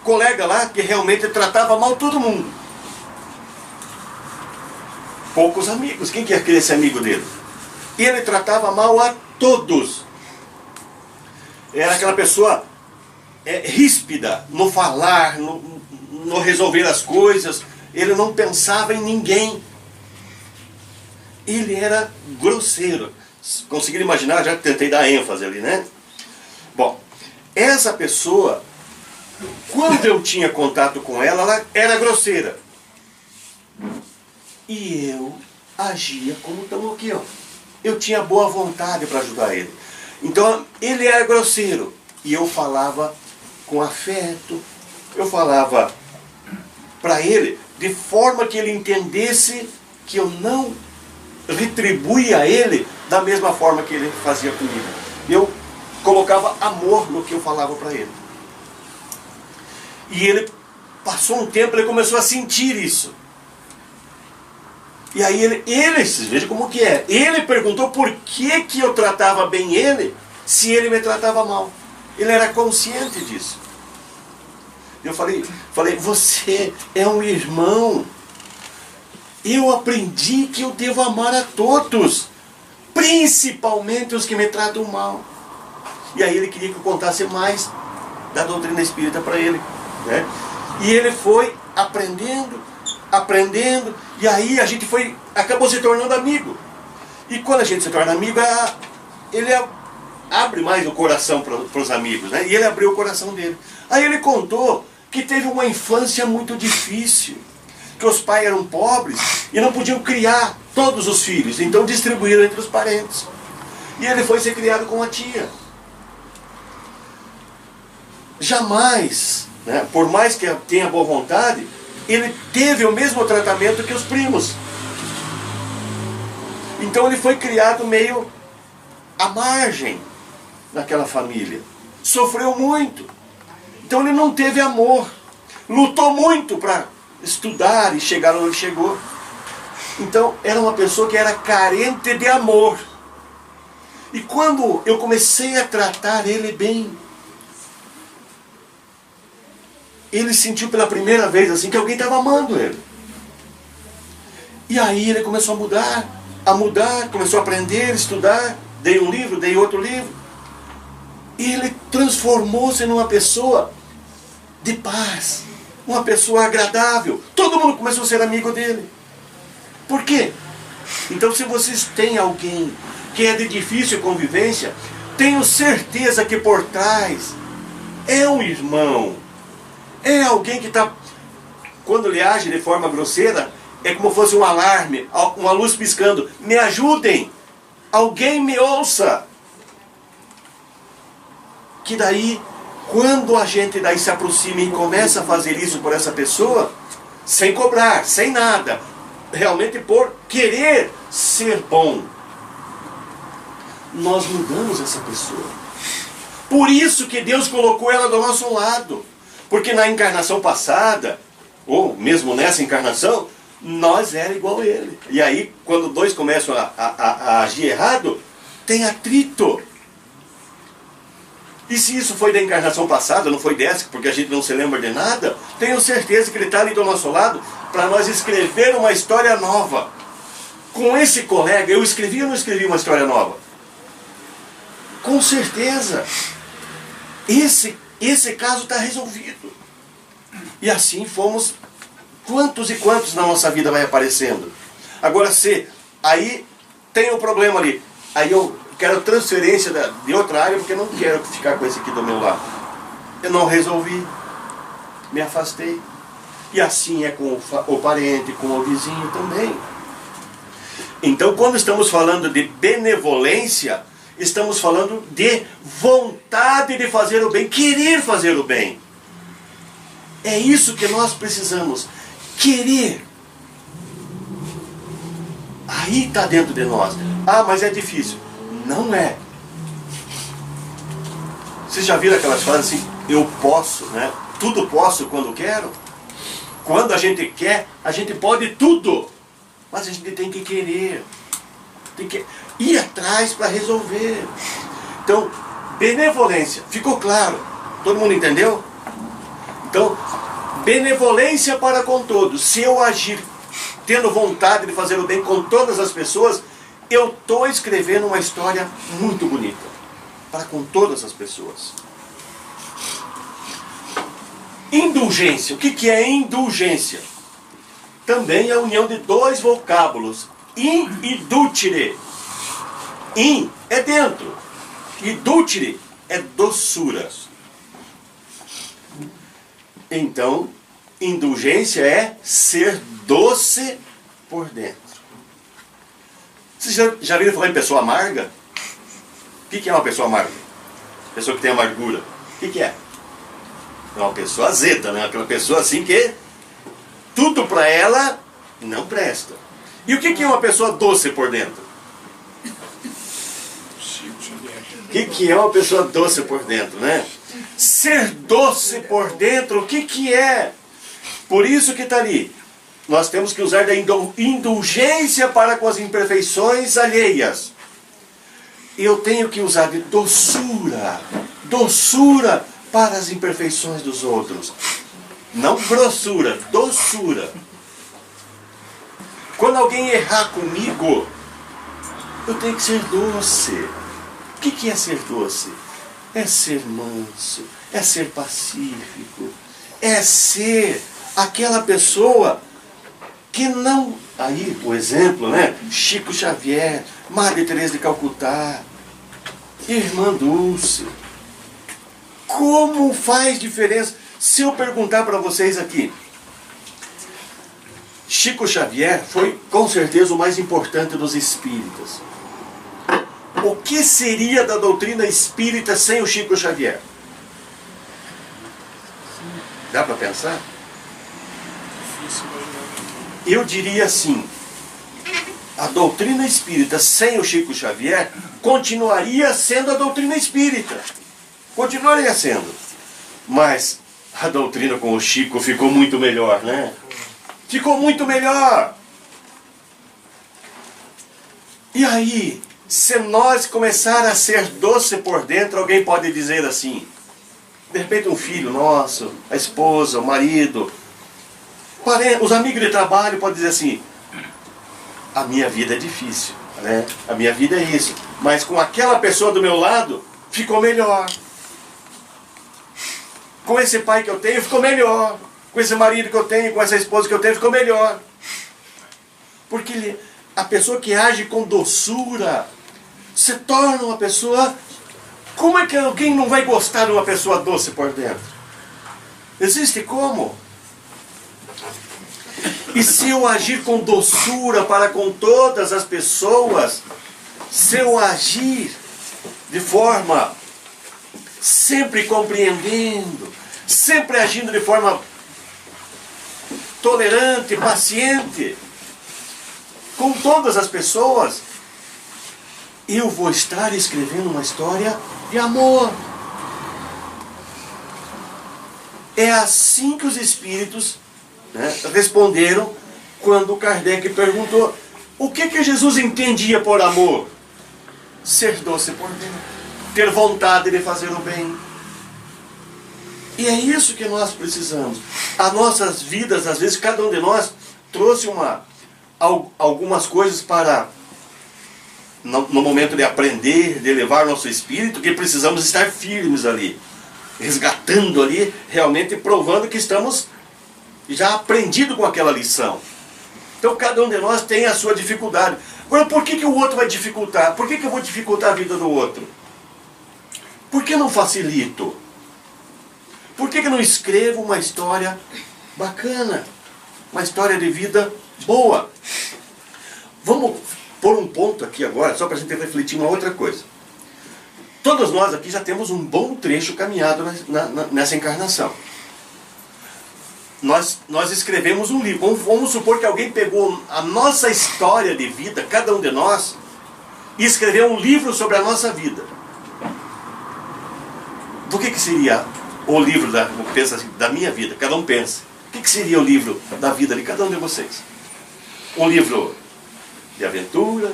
Speaker 1: Colega lá que realmente tratava mal todo mundo. Poucos amigos. Quem quer querer ser amigo dele? E ele tratava mal a todos. Era aquela pessoa ríspida no falar, no resolver as coisas. Ele não pensava em ninguém. Ele era grosseiro. Conseguiram imaginar? Já tentei dar ênfase ali, né? Bom, essa pessoa, quando eu tinha contato com ela, ela era grosseira. E eu agia como estamos aqui, ó. Eu tinha boa vontade para ajudar ele. Então, ele era grosseiro. E eu falava com afeto. Eu falava para ele de forma que ele entendesse que eu não retribuía a ele da mesma forma que ele fazia comigo. Eu colocava amor no que eu falava para ele. E ele passou um tempo, ele começou a sentir isso. E aí ele veja como que é. Ele perguntou por que eu tratava bem ele, se ele me tratava mal. Ele era consciente disso. Eu falei, você é um irmão. Eu aprendi que eu devo amar a todos, principalmente os que me tratam mal. E aí ele queria que eu contasse mais da doutrina espírita para ele, né? E ele foi aprendendo, e aí a gente acabou se tornando amigo. E quando a gente se torna amigo, ele abre mais o coração para os amigos, né? E ele abriu o coração dele. Aí ele contou que teve uma infância muito difícil, que os pais eram pobres e não podiam criar todos os filhos, então distribuíram entre os parentes. E ele foi ser criado com a tia. Jamais, né, por mais que tenha boa vontade, ele teve o mesmo tratamento que os primos. Então ele foi criado meio à margem daquela família. Sofreu muito. Então ele não teve amor. Lutou muito para estudar e chegar onde chegou. Então era uma pessoa que era carente de amor. E quando eu comecei a tratar ele bem, ele sentiu pela primeira vez assim que alguém estava amando ele. E aí ele começou a mudar, começou a aprender, a estudar. Dei um livro, dei outro livro. E ele transformou-se numa pessoa de paz, uma pessoa agradável. Todo mundo começou a ser amigo dele. Por quê? Então, se vocês têm alguém que é de difícil convivência, tenho certeza que por trás é um irmão, é alguém que está, quando ele age de forma grosseira, é como se fosse um alarme, uma luz piscando. Me ajudem, alguém me ouça. Que daí, quando a gente daí se aproxima e começa a fazer isso por essa pessoa, sem cobrar, sem nada, realmente por querer ser bom, nós mudamos essa pessoa. Por isso que Deus colocou ela do nosso lado. Porque na encarnação passada, ou mesmo nessa encarnação, nós era igual a ele. E aí, quando dois começam a agir errado, tem atrito. E se isso foi da encarnação passada, não foi dessa, porque a gente não se lembra de nada, tenho certeza que ele está ali do nosso lado para nós escrever uma história nova. Com esse colega, eu escrevi ou não escrevi uma história nova? Com certeza. Esse caso está resolvido. E assim fomos, quantos e quantos na nossa vida vai aparecendo. Agora, se aí tem um problema ali, aí eu quero transferência de outra área, porque eu não quero ficar com esse aqui do meu lado. Eu não resolvi, me afastei. E assim é com o parente, com o vizinho também. Então, quando estamos falando de benevolência, estamos falando de vontade de fazer o bem, querer fazer o bem. É isso que nós precisamos, querer. Aí está dentro de nós. Ah, mas é difícil. Não é. Vocês já viram aquelas frases assim, eu posso, né? Tudo posso quando quero. Quando a gente quer, a gente pode tudo. Mas a gente tem que querer. Tem que ir atrás para resolver. Então, benevolência. Ficou claro? Todo mundo entendeu? Então, benevolência para com todos. Se eu agir tendo vontade de fazer o bem com todas as pessoas, eu estou escrevendo uma história muito bonita para com todas as pessoas. Indulgência. O que é indulgência? Também é a união de dois vocábulos. In e dulcere. In é dentro. E dulcere é doçura. Então, indulgência é ser doce por dentro. Vocês já viram falar em pessoa amarga? O que é uma pessoa amarga? Pessoa que tem amargura. O que é? É uma pessoa azeda, né? Aquela pessoa assim que tudo para ela não presta. E o que é uma pessoa doce por dentro? O que é uma pessoa doce por dentro, né? Ser doce por dentro, o que é? Por isso que está ali. Nós temos que usar da indulgência para com as imperfeições alheias. Eu tenho que usar de doçura. Doçura para as imperfeições dos outros. Não grossura, doçura. Quando alguém errar comigo, eu tenho que ser doce. O que é ser doce? É ser manso, é ser pacífico, é ser aquela pessoa que não... Aí, o exemplo, né? Chico Xavier, Madre Teresa de Calcutá, Irmã Dulce. Como faz diferença? Se eu perguntar para vocês aqui, Chico Xavier foi com certeza o mais importante dos espíritas. O que seria da doutrina espírita sem o Chico Xavier? Dá para pensar? Eu diria assim, a doutrina espírita sem o Chico Xavier continuaria sendo a doutrina espírita. Continuaria sendo. Mas a doutrina com o Chico ficou muito melhor, né? Ficou muito melhor. E aí, se nós começar a ser doce por dentro, alguém pode dizer assim, de repente um filho nosso, a esposa, o marido, os amigos de trabalho podem dizer assim, a minha vida é difícil, né? A minha vida é isso, mas com aquela pessoa do meu lado, ficou melhor. Com esse pai que eu tenho, ficou melhor. Com esse marido que eu tenho, com essa esposa que eu tenho, ficou melhor. Porque a pessoa que age com doçura se torna uma pessoa... Como é que alguém não vai gostar de uma pessoa doce por dentro? Existe como? E se eu agir com doçura para com todas as pessoas, se eu agir de forma sempre compreendendo, sempre agindo de forma tolerante, paciente, com todas as pessoas, eu vou estar escrevendo uma história de amor. É assim que os espíritos, né, responderam quando Kardec perguntou o que Jesus entendia por amor? Ser doce por dentro, ter vontade de fazer o bem. E é isso que nós precisamos. As nossas vidas, às vezes, cada um de nós trouxe algumas coisas para, no momento de aprender, de elevar nosso espírito, que precisamos estar firmes ali, resgatando ali, realmente provando que estamos já aprendido com aquela lição. Então cada um de nós tem a sua dificuldade. Agora, por que o outro vai dificultar? Por que eu vou dificultar a vida do outro? Por que não facilito? Por que não escrevo uma história bacana? Uma história de vida boa? Vamos pôr um ponto aqui agora, só para a gente refletir uma outra coisa. Todos nós aqui já temos um bom trecho caminhado nessa encarnação. Nós escrevemos um livro. Vamos supor que alguém pegou a nossa história de vida, cada um de nós, e escreveu um livro sobre a nossa vida. Do que seria o livro da minha vida? Cada um pensa. O que seria o livro da vida de cada um de vocês? Um livro de aventura,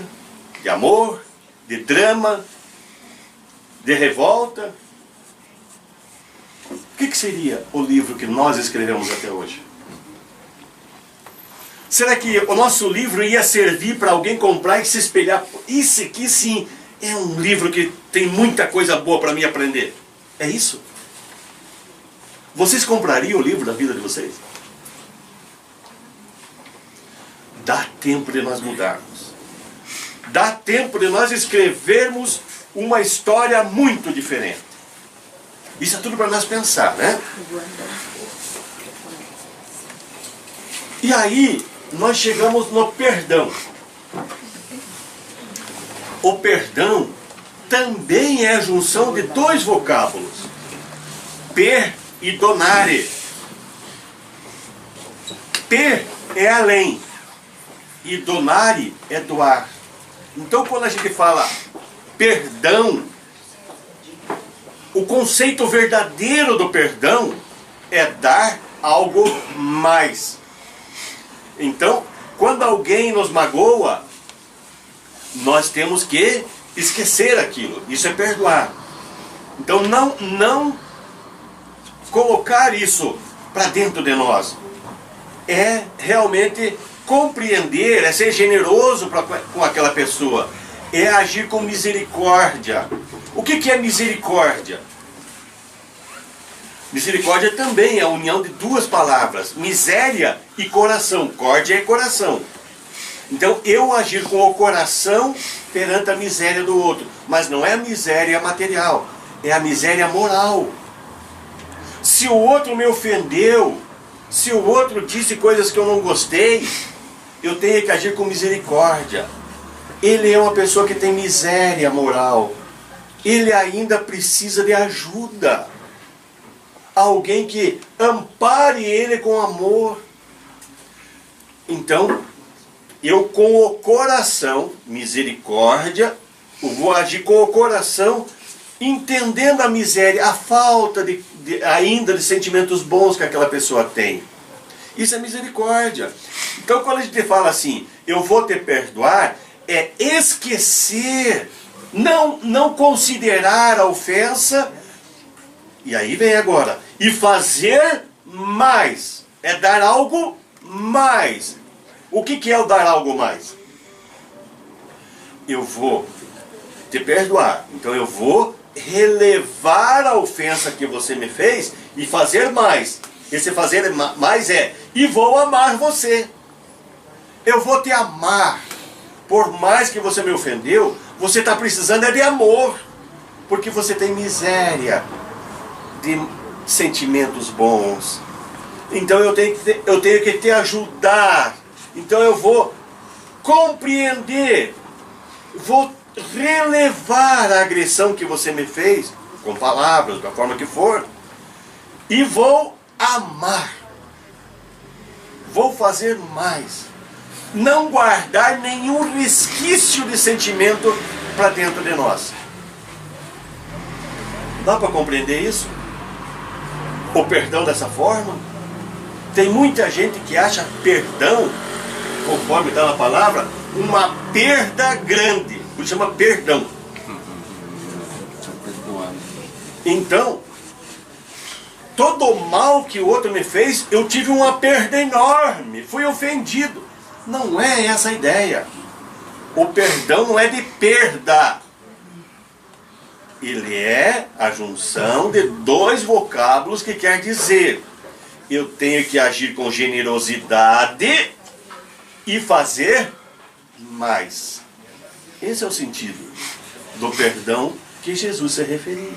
Speaker 1: de amor, de drama, de revolta. O que seria o livro que nós escrevemos até hoje? Será que o nosso livro ia servir para alguém comprar e se espelhar? Isso aqui sim é um livro que tem muita coisa boa para mim aprender. É isso? Vocês comprariam o livro da vida de vocês? Dá tempo de nós mudarmos. Dá tempo de nós escrevermos uma história muito diferente. Isso é tudo para nós pensar, né? E aí, nós chegamos no perdão. O perdão também é a junção de dois vocábulos. Per e donare. Per é além. E donare é doar. Então, quando a gente fala perdão, o conceito verdadeiro do perdão é dar algo mais. Então, quando alguém nos magoa, nós temos que esquecer aquilo. Isso é perdoar. Então, não colocar isso para dentro de nós. É realmente compreender, é ser generoso com aquela pessoa. É agir com misericórdia. O que é misericórdia? Misericórdia também é a união de duas palavras, miséria e coração. Córdia é coração. Então eu agir com o coração perante a miséria do outro. Mas não é a miséria material, é a miséria moral. Se o outro me ofendeu, se o outro disse coisas que eu não gostei, eu tenho que agir com misericórdia. Ele é uma pessoa que tem miséria moral. Ele ainda precisa de ajuda. Alguém que ampare ele com amor. Então, eu com o coração, misericórdia, eu vou agir com o coração, entendendo a miséria, a falta ainda de sentimentos bons que aquela pessoa tem. Isso é misericórdia. Então quando a gente fala assim, eu vou te perdoar, é esquecer, não considerar a ofensa, e aí vem agora, e fazer mais, é dar algo mais. O que é o dar algo mais? Eu vou te perdoar, então eu vou relevar a ofensa que você me fez e fazer mais. Esse fazer mais é, e vou amar você. Eu vou te amar. Por mais que você me ofendeu, você está precisando é de amor. Porque você tem miséria de sentimentos bons. Então eu tenho que te ajudar. Então eu vou compreender. Vou relevar a agressão que você me fez, com palavras, da forma que for. E vou amar. Vou fazer mais. Não guardar nenhum resquício de sentimento para dentro de nós. Dá para compreender isso? O perdão dessa forma? Tem muita gente que acha perdão, conforme está na palavra, uma perda grande. Por isso chama perdão. Então, todo o mal que o outro me fez, eu tive uma perda enorme. Fui ofendido. Não é essa a ideia. O perdão não é de perda. Ele é a junção de dois vocábulos que quer dizer: eu tenho que agir com generosidade e fazer mais. Esse é o sentido do perdão que Jesus se referia.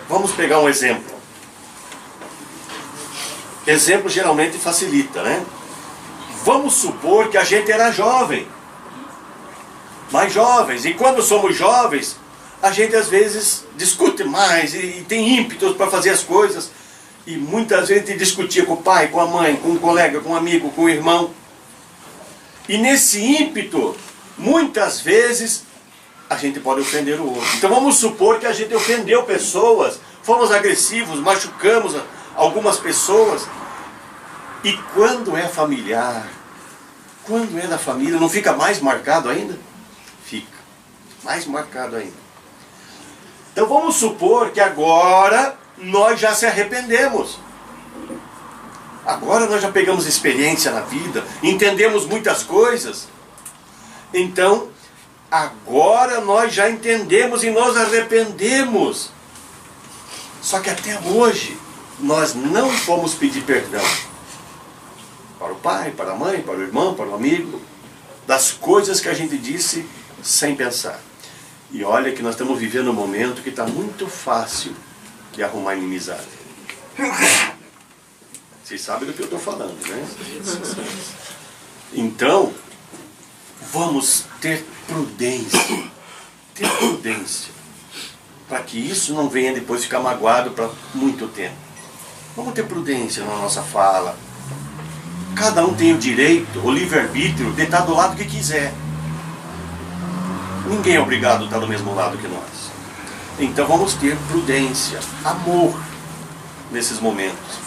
Speaker 1: Vamos pegar um exemplo. Exemplo geralmente facilita, né? Vamos supor que a gente era jovem. Mais jovens. E quando somos jovens, a gente às vezes discute mais e tem ímpetos para fazer as coisas. E muitas vezes a gente discutia com o pai, com a mãe, com um colega, com um amigo, com o irmão. E nesse ímpeto, muitas vezes, a gente pode ofender o outro. Então vamos supor que a gente ofendeu pessoas, fomos agressivos, machucamos algumas pessoas. E quando é familiar, quando é da família, não fica mais marcado ainda? Fica mais marcado ainda. Então vamos supor que agora nós já se arrependemos. Agora nós já pegamos experiência na vida, entendemos muitas coisas. Então, agora nós já entendemos e nos arrependemos. Só que até hoje, nós não fomos pedir perdão. Para o pai, para a mãe, para o irmão, para o amigo. Das coisas que a gente disse sem pensar. E olha que nós estamos vivendo um momento que está muito fácil de arrumar inimizade. Vocês sabem do que eu estou falando, né? Então, vamos ter prudência. Ter prudência. Para que isso não venha depois ficar magoado para muito tempo. Vamos ter prudência na nossa fala. Cada um tem o direito, o livre-arbítrio, de estar do lado que quiser. Ninguém é obrigado a estar do mesmo lado que nós. Então vamos ter prudência, amor nesses momentos.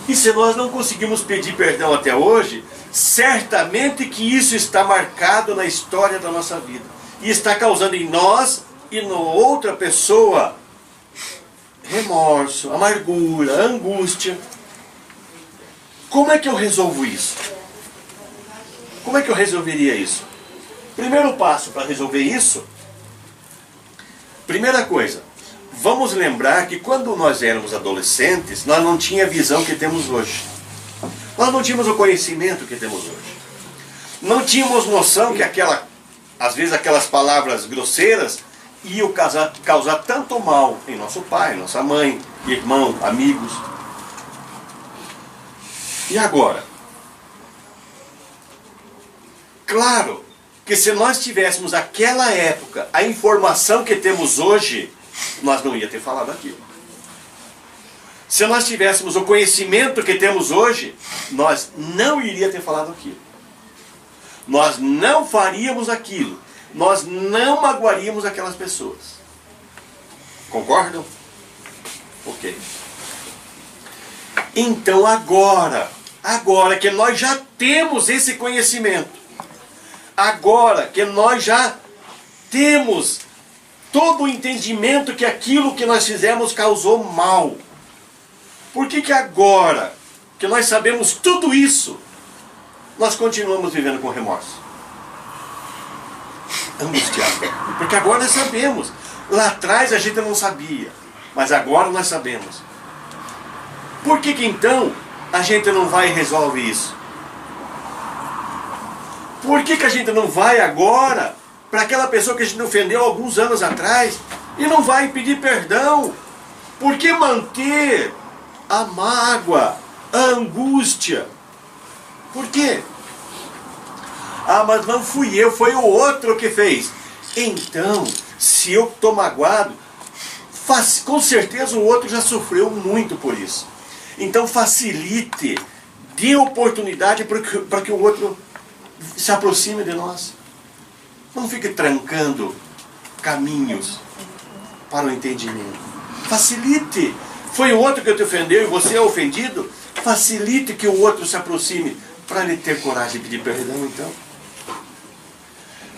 Speaker 1: E se nós não conseguimos pedir perdão até hoje, certamente que isso está marcado na história da nossa vida. E está causando em nós e na outra pessoa remorso, amargura, angústia. Como é que eu resolvo isso? Como é que eu resolveria isso? Primeiro passo para resolver isso, primeira coisa, vamos lembrar que quando nós éramos adolescentes, nós não tínhamos a visão que temos hoje. Nós não tínhamos o conhecimento que temos hoje. Não tínhamos noção que às vezes aquelas palavras grosseiras iam causar tanto mal em nosso pai, nossa mãe, irmão, amigos. E agora? Claro que se nós tivéssemos naquela época a informação que temos hoje, nós não ia ter falado aquilo. Se nós tivéssemos o conhecimento que temos hoje, nós não iríamos ter falado aquilo. Nós não faríamos aquilo. Nós não magoaríamos aquelas pessoas. Concordam? Ok. Então agora que nós já temos esse conhecimento, agora que nós já temos todo o entendimento que aquilo que nós fizemos causou mal, por que agora que nós sabemos tudo isso, nós continuamos vivendo com remorso? Angustiado. Porque agora nós sabemos. Lá atrás a gente não sabia, mas agora nós sabemos. Por que então a gente não vai e resolve isso? Por que a gente não vai agora para aquela pessoa que a gente ofendeu alguns anos atrás e não vai pedir perdão? Por que manter a mágoa, a angústia? Por quê? Ah, mas não fui eu, foi o outro que fez. Então, se eu estou magoado, com certeza o outro já sofreu muito por isso. Então facilite, dê oportunidade para que o outro se aproxime de nós. Não fique trancando caminhos para o entendimento. Facilite. Foi o outro que te ofendeu e você é ofendido? Facilite que o outro se aproxime para ele ter coragem de pedir perdão, então.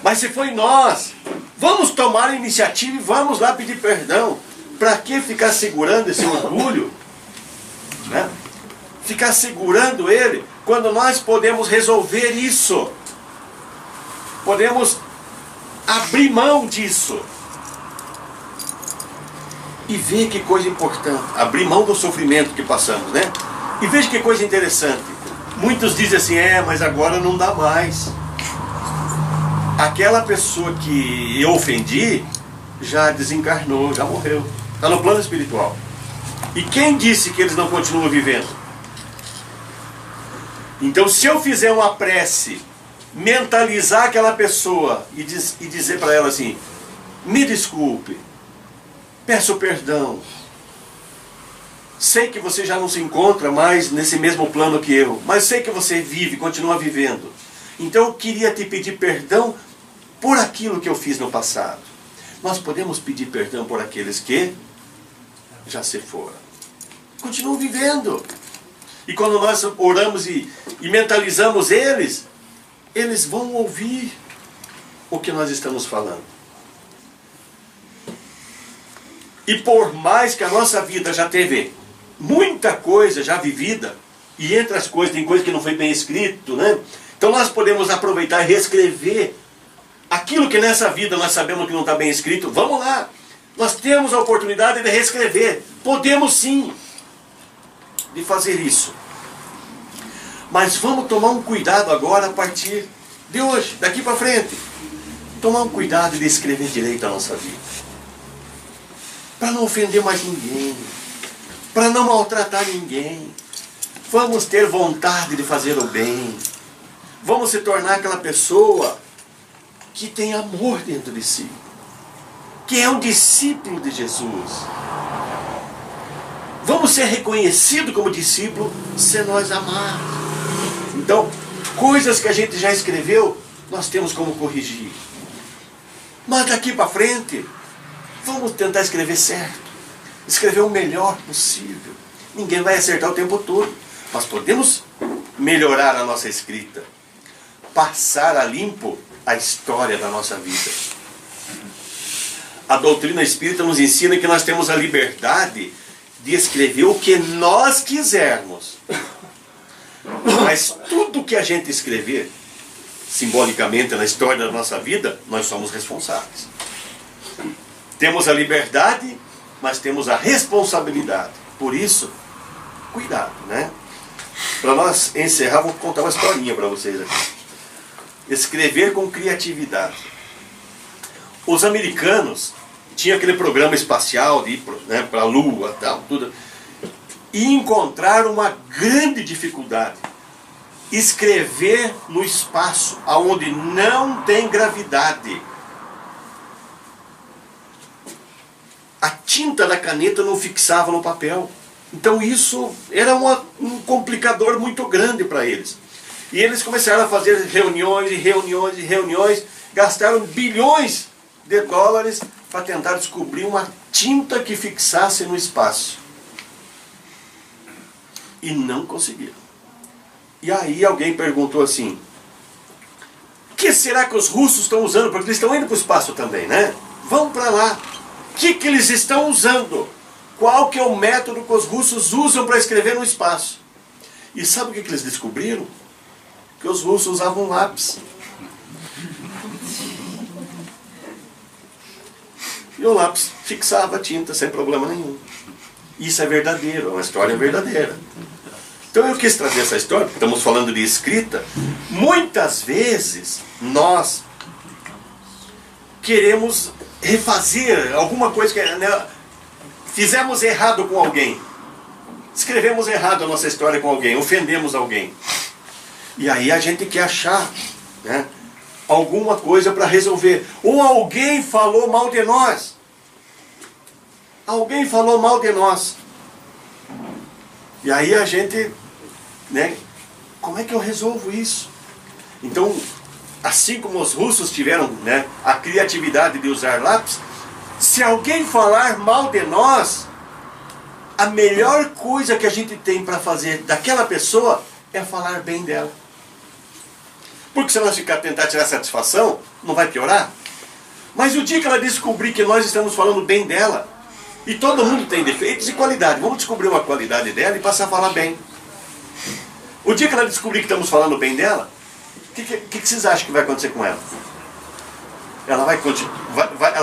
Speaker 1: Mas se foi nós, vamos tomar a iniciativa e vamos lá pedir perdão. Para que ficar segurando esse orgulho? Né? Ficar segurando ele, quando nós podemos resolver isso. Podemos abrir mão disso. E ver que coisa importante. Abrir mão do sofrimento que passamos, né? E veja que coisa interessante. Muitos dizem assim, mas agora não dá mais. Aquela pessoa que eu ofendi, já desencarnou, já morreu. Está no plano espiritual. E quem disse que eles não continuam vivendo? Então, se eu fizer uma prece, mentalizar aquela pessoa e dizer para ela assim, me desculpe, peço perdão, sei que você já não se encontra mais nesse mesmo plano que eu, mas sei que você vive, continua vivendo. Então eu queria te pedir perdão por aquilo que eu fiz no passado. Nós podemos pedir perdão por aqueles que já se foram. Continuam vivendo. E quando nós oramos e mentalizamos eles, eles vão ouvir o que nós estamos falando. E por mais que a nossa vida já teve muita coisa já vivida, e entre as coisas tem coisa que não foi bem escrito, né? Então nós podemos aproveitar e reescrever aquilo que nessa vida nós sabemos que não está bem escrito. Vamos lá, nós temos a oportunidade de reescrever. Podemos sim de fazer isso. Mas vamos tomar um cuidado agora a partir de hoje, daqui para frente. Tomar um cuidado de escrever direito a nossa vida. Para não ofender mais ninguém. Para não maltratar ninguém. Vamos ter vontade de fazer o bem. Vamos se tornar aquela pessoa que tem amor dentro de si. Que é um discípulo de Jesus. Vamos ser reconhecidos como discípulo se nós amarmos. Então, coisas que a gente já escreveu, nós temos como corrigir. Mas daqui para frente, vamos tentar escrever certo. Escrever o melhor possível. Ninguém vai acertar o tempo todo. Mas podemos melhorar a nossa escrita. Passar a limpo a história da nossa vida. A doutrina espírita nos ensina que nós temos a liberdade de escrever o que nós quisermos. Mas tudo que a gente escrever, simbolicamente na história da nossa vida, nós somos responsáveis. Temos a liberdade, mas temos a responsabilidade. Por isso, cuidado, né? Para nós encerrar, vou contar uma historinha para vocês aqui. Escrever com criatividade. Os americanos tinham aquele programa espacial de ir para a Lua, tal, tudo, e encontraram uma grande dificuldade. Escrever no espaço onde não tem gravidade. A tinta da caneta não fixava no papel. Então isso era um complicador muito grande para eles. E eles começaram a fazer reuniões e reuniões e reuniões, gastaram bilhões de dólares para tentar descobrir uma tinta que fixasse no espaço. E não conseguiram. E aí alguém perguntou assim, o que será que os russos estão usando? Porque eles estão indo para o espaço também, né? Vão para lá. O que eles estão usando? Qual que é o método que os russos usam para escrever no espaço? E sabe o que eles descobriram? Que os russos usavam lápis. E o lápis fixava a tinta sem problema nenhum. Isso é verdadeiro, é uma história verdadeira. Então eu quis trazer essa história, porque estamos falando de escrita. Muitas vezes nós queremos refazer alguma coisa que, né, fizemos errado com alguém. Escrevemos errado a nossa história com alguém, ofendemos alguém. E aí a gente quer achar, né, alguma coisa para resolver. Ou alguém falou mal de nós. Alguém falou mal de nós. E aí a gente, né, como é que eu resolvo isso? Então, assim como os russos tiveram, né, a criatividade de usar lápis, se alguém falar mal de nós, a melhor coisa que a gente tem para fazer daquela pessoa é falar bem dela. Porque se nós tentar tirar satisfação, não vai piorar. Mas o dia que ela descobrir que nós estamos falando bem dela, e todo mundo tem defeitos e qualidade, vamos descobrir uma qualidade dela e passar a falar bem. O dia que ela descobrir que estamos falando bem dela, o que vocês acham que vai acontecer com ela? Ela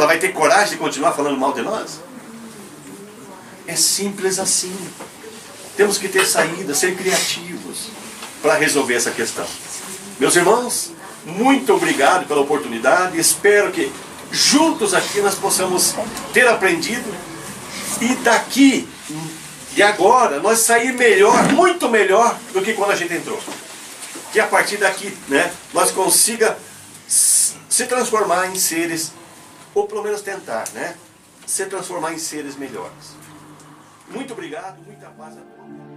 Speaker 1: vai ter coragem de continuar falando mal de nós? É simples assim. Temos que ter saída, ser criativos para resolver essa questão. Meus irmãos, muito obrigado pela oportunidade. Espero que juntos aqui nós possamos ter aprendido e daqui e agora nós sair melhor, muito melhor do que quando a gente entrou. Que a partir daqui, né, nós consiga se transformar em seres, ou pelo menos tentar, né, se transformar em seres melhores. Muito obrigado, muita paz a todos.